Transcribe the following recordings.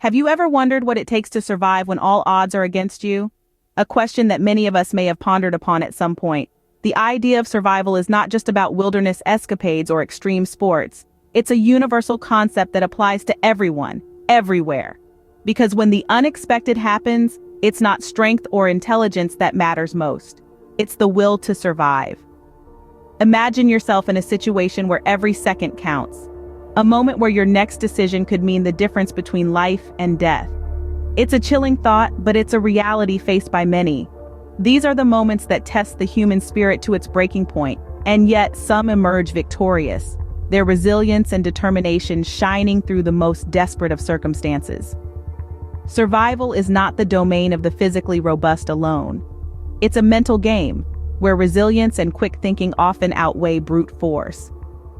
Have you ever wondered what it takes to survive when all odds are against you? A question that many of us may have pondered upon at some point. The idea of survival is not just about wilderness escapades or extreme sports. It's a universal concept that applies to everyone, everywhere. Because when the unexpected happens, it's not strength or intelligence that matters most. It's the will to survive. Imagine yourself in a situation where every second counts. A moment where your next decision could mean the difference between life and death. It's a chilling thought, but it's a reality faced by many. These are the moments that test the human spirit to its breaking point, and yet some emerge victorious, their resilience and determination shining through the most desperate of circumstances. Survival is not the domain of the physically robust alone. It's a mental game, where resilience and quick thinking often outweigh brute force.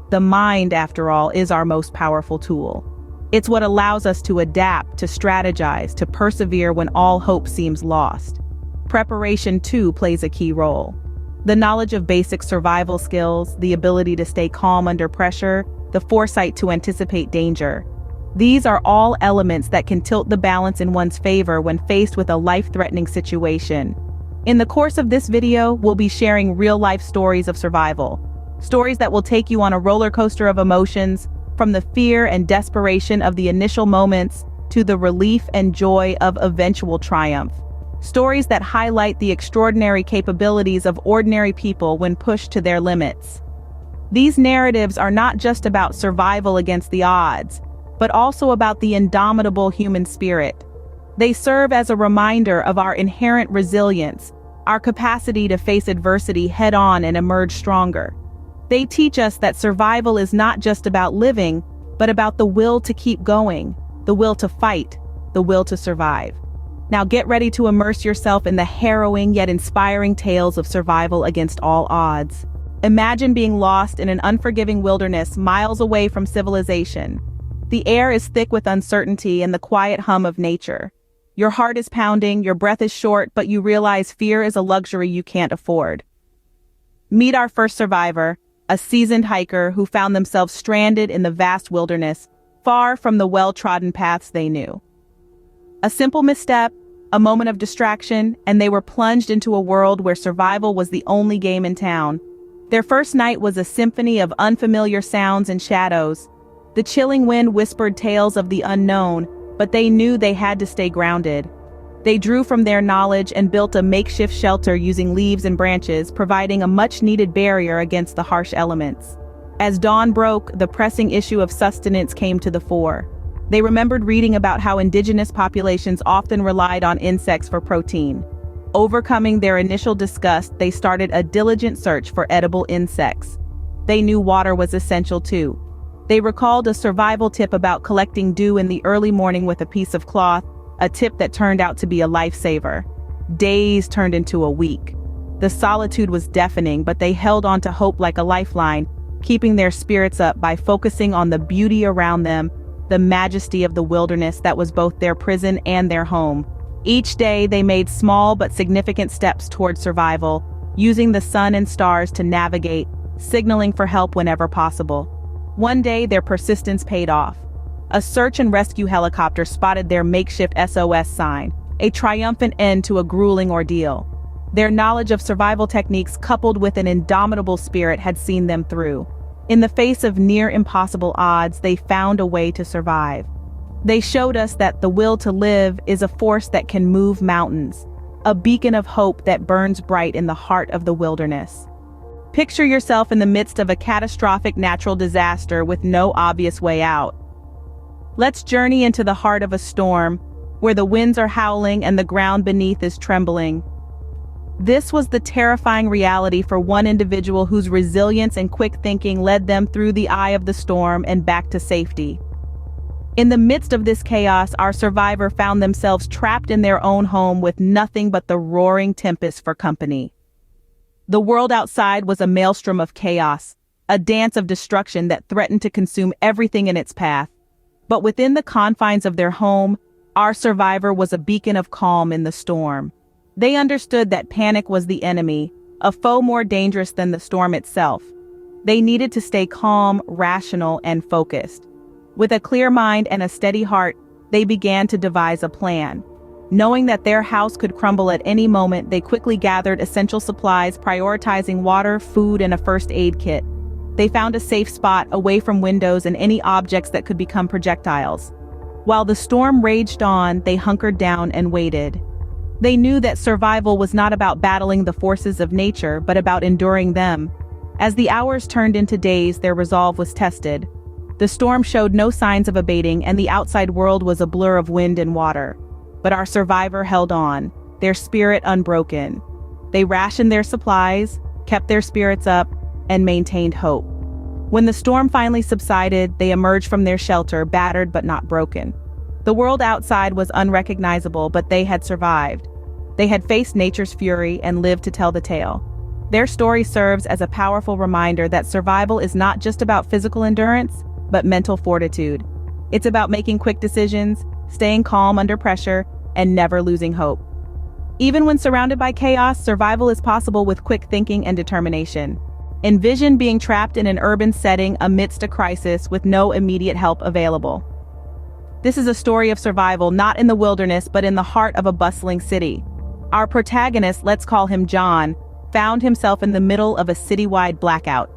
The mind, after all, is our most powerful tool. It's what allows us to adapt, to strategize, to persevere when all hope seems lost. Preparation, too, plays a key role. The knowledge of basic survival skills, the ability to stay calm under pressure, the foresight to anticipate danger. These are all elements that can tilt the balance in one's favor when faced with a life-threatening situation. In the course of this video, we'll be sharing real-life stories of survival. Stories that will take you on a roller coaster of emotions, from the fear and desperation of the initial moments to the relief and joy of eventual triumph. Stories that highlight the extraordinary capabilities of ordinary people when pushed to their limits. These narratives are not just about survival against the odds, but also about the indomitable human spirit. They serve as a reminder of our inherent resilience, our capacity to face adversity head-on and emerge stronger. They teach us that survival is not just about living, but about the will to keep going, the will to fight, the will to survive. Now get ready to immerse yourself in the harrowing yet inspiring tales of survival against all odds. Imagine being lost in an unforgiving wilderness miles away from civilization. The air is thick with uncertainty and the quiet hum of nature. Your heart is pounding, your breath is short, but you realize fear is a luxury you can't afford. Meet our first survivor, a seasoned hiker who found themselves stranded in the vast wilderness, far from the well-trodden paths they knew. A simple misstep, a moment of distraction, and they were plunged into a world where survival was the only game in town. Their first night was a symphony of unfamiliar sounds and shadows. The chilling wind whispered tales of the unknown, but they knew they had to stay grounded. They drew from their knowledge and built a makeshift shelter using leaves and branches, providing a much-needed barrier against the harsh elements. As dawn broke, the pressing issue of sustenance came to the fore. They remembered reading about how indigenous populations often relied on insects for protein. Overcoming their initial disgust, they started a diligent search for edible insects. They knew water was essential too. They recalled a survival tip about collecting dew in the early morning with a piece of cloth, a tip that turned out to be a lifesaver. Days turned into a week. The solitude was deafening, but they held on to hope like a lifeline, keeping their spirits up by focusing on the beauty around them, the majesty of the wilderness that was both their prison and their home. Each day they made small but significant steps toward survival, using the sun and stars to navigate, signaling for help whenever possible. One day their persistence paid off. A search and rescue helicopter spotted their makeshift SOS sign, a triumphant end to a grueling ordeal. Their knowledge of survival techniques coupled with an indomitable spirit had seen them through. In the face of near-impossible odds, they found a way to survive. They showed us that the will to live is a force that can move mountains, a beacon of hope that burns bright in the heart of the wilderness. Picture yourself in the midst of a catastrophic natural disaster with no obvious way out. Let's journey into the heart of a storm, where the winds are howling and the ground beneath is trembling. This was the terrifying reality for one individual whose resilience and quick thinking led them through the eye of the storm and back to safety. In the midst of this chaos, our survivor found themselves trapped in their own home with nothing but the roaring tempest for company. The world outside was a maelstrom of chaos, a dance of destruction that threatened to consume everything in its path. But within the confines of their home, our survivor was a beacon of calm in the storm. They understood that panic was the enemy, a foe more dangerous than the storm itself. They needed to stay calm, rational, and focused. With a clear mind and a steady heart, they began to devise a plan. Knowing that their house could crumble at any moment, they quickly gathered essential supplies, prioritizing water, food, and a first aid kit. They found a safe spot away from windows and any objects that could become projectiles. While the storm raged on, they hunkered down and waited. They knew that survival was not about battling the forces of nature, but about enduring them. As the hours turned into days, their resolve was tested. The storm showed no signs of abating, and the outside world was a blur of wind and water. But our survivor held on, their spirit unbroken. They rationed their supplies, kept their spirits up, and maintained hope. When the storm finally subsided, they emerged from their shelter, battered but not broken. The world outside was unrecognizable, but they had survived. They had faced nature's fury and lived to tell the tale. Their story serves as a powerful reminder that survival is not just about physical endurance, but mental fortitude. It's about making quick decisions, staying calm under pressure, and never losing hope. Even when surrounded by chaos, survival is possible with quick thinking and determination. Envision being trapped in an urban setting amidst a crisis with no immediate help available. This is a story of survival not in the wilderness but in the heart of a bustling city. Our protagonist, let's call him John, found himself in the middle of a citywide blackout.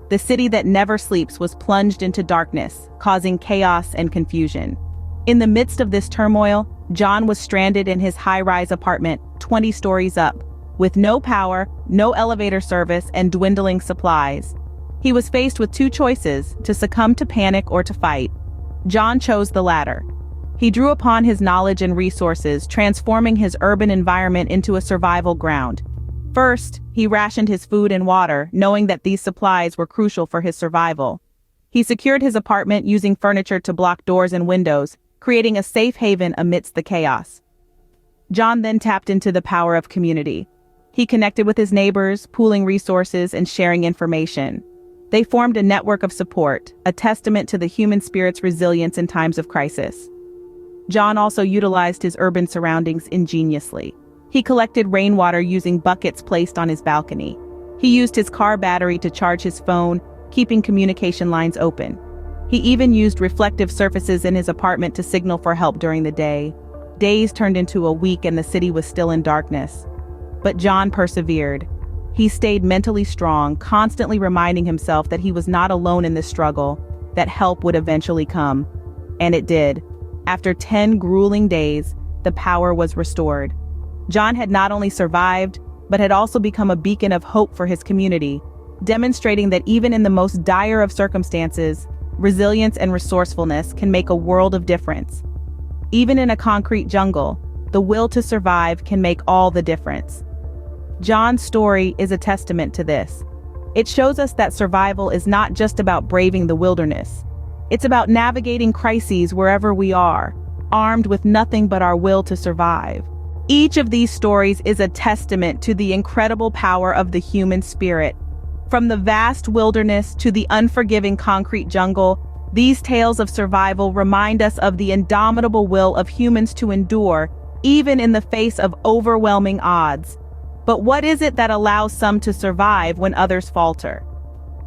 The city that never sleeps was plunged into darkness, causing chaos and confusion. In the midst of this turmoil, John was stranded in his high-rise apartment, 20 stories up, with no power, no elevator service, and dwindling supplies. He was faced with two choices: to succumb to panic or to fight. John chose the latter. He drew upon his knowledge and resources, transforming his urban environment into a survival ground. First, he rationed his food and water, knowing that these supplies were crucial for his survival. He secured his apartment using furniture to block doors and windows, creating a safe haven amidst the chaos. John then tapped into the power of community. He connected with his neighbors, pooling resources and sharing information. They formed a network of support, a testament to the human spirit's resilience in times of crisis. John also utilized his urban surroundings ingeniously. He collected rainwater using buckets placed on his balcony. He used his car battery to charge his phone, keeping communication lines open. He even used reflective surfaces in his apartment to signal for help during the day. Days turned into a week and the city was still in darkness. But John persevered. He stayed mentally strong, constantly reminding himself that he was not alone in this struggle, that help would eventually come. And it did. After 10 grueling days, the power was restored. John had not only survived, but had also become a beacon of hope for his community, demonstrating that even in the most dire of circumstances, resilience and resourcefulness can make a world of difference. Even in a concrete jungle, the will to survive can make all the difference. John's story is a testament to this. It shows us that survival is not just about braving the wilderness. It's about navigating crises wherever we are, armed with nothing but our will to survive. Each of these stories is a testament to the incredible power of the human spirit. From the vast wilderness to the unforgiving concrete jungle, these tales of survival remind us of the indomitable will of humans to endure, even in the face of overwhelming odds. But what is it that allows some to survive when others falter?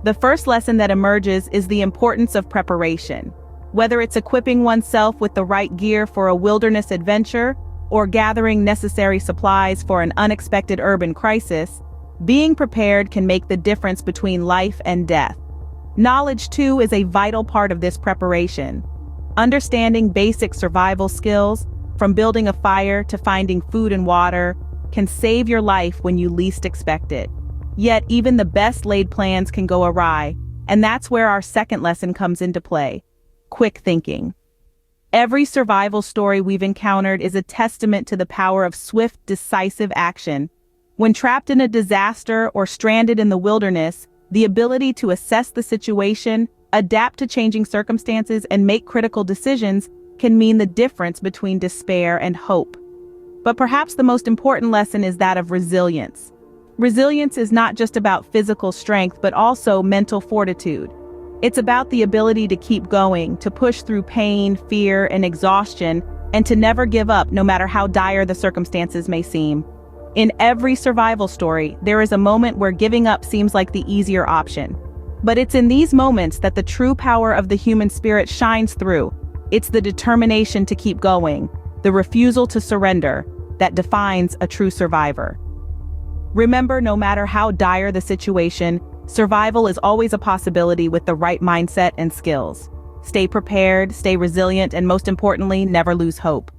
The first lesson that emerges is the importance of preparation. Whether it's equipping oneself with the right gear for a wilderness adventure or gathering necessary supplies for an unexpected urban crisis, being prepared can make the difference between life and death. Knowledge, too, is a vital part of this preparation. Understanding basic survival skills, from building a fire to finding food and water, can save your life when you least expect it. Yet, even the best laid plans can go awry, and that's where our second lesson comes into play: quick thinking. Every survival story we've encountered is a testament to the power of swift, decisive action. When trapped in a disaster or stranded in the wilderness, the ability to assess the situation, adapt to changing circumstances, and make critical decisions can mean the difference between despair and hope. But perhaps the most important lesson is that of resilience. Resilience is not just about physical strength, but also mental fortitude. It's about the ability to keep going, to push through pain, fear, and exhaustion, and to never give up no matter how dire the circumstances may seem. In every survival story, there is a moment where giving up seems like the easier option. But it's in these moments that the true power of the human spirit shines through. It's the determination to keep going, the refusal to surrender, that defines a true survivor. Remember, no matter how dire the situation, survival is always a possibility with the right mindset and skills. Stay prepared, stay resilient, and most importantly, never lose hope.